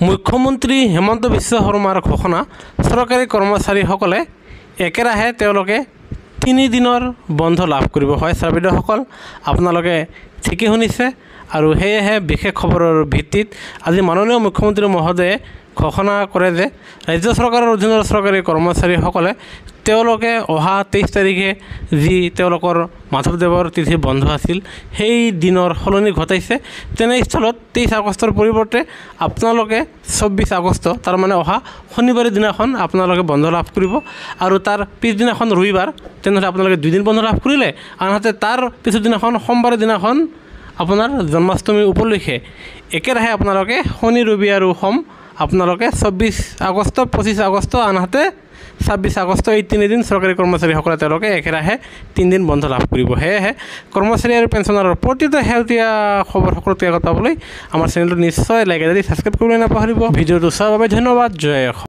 মুখ্যমন্ত্ৰী হেমন্ত বিশ্ব শৰ্মাৰ ঘোষণা চৰকাৰী কৰ্মচাৰীসকলে একেৰাহে তেওঁলোকে 3 দিনৰ বন্ধ লাভ কৰিব। হয় ছাত্ৰসকল, আপোনালোকে ঠিকই শুনিছে আৰু সেয়েহে বিশেষ খবৰৰ ভিত্তিত আজি মাননীয় মুখ্যমন্ত্ৰী মহোদয়ে ঘোষণা কৰে যে ৰাজ্য চৰকাৰৰ অধীনৰ চৰকাৰী কৰ্মচাৰীসকলে তেওঁলোকে অহা 23 তাৰিখে যি তেওঁলোকৰ মাধৱদেৱৰ তিথি বন্ধ আছিল সেই দিনৰ সলনি ঘটাইছে। তেনেস্থলত 23 আগষ্টৰ পৰিৱৰ্তে আপোনালোকে 24 আগষ্ট তাৰমানে অহা শনিবাৰৰ দিনাখন আপোনালোকে বন্ধ লাভ কৰিব আৰু তাৰ পিছদিনাখন ৰবিবাৰ, তেনেহ'লে আপোনালোকে 2 দিন বন্ধ লাভ কৰিলে। আনহাতে তাৰ পিছৰ দিনাখন সোমবাৰৰ দিনাখন আপোনাৰ জন্মাষ্টমী উপলক্ষে একেৰাহে আপোনালোকে শনি ৰবি আৰু সোম আপোনালোকে 24 আগষ্ট 25 আগষ্ট আনহাতে 26 আগষ্ট এই 3 দিন চৰকাৰী কৰ্মচাৰীসকলে তেওঁলোকে একেৰাহে 3 দিন বন্ধ লাভ কৰিব। সেয়েহে কৰ্মচাৰী আৰু পেঞ্চনাৰৰ প্ৰতিটো শেহতীয়া খবৰ সকলোতকৈ আগত পাবলৈ আমাৰ চেনেলটো নিশ্চয় লাইক আৰু ছাবস্ক্ৰাইব কৰিবলৈ নাপাহৰিব। ভিডিঅ'টো চোৱাৰ বাবে ধন্যবাদ। জয় অসম।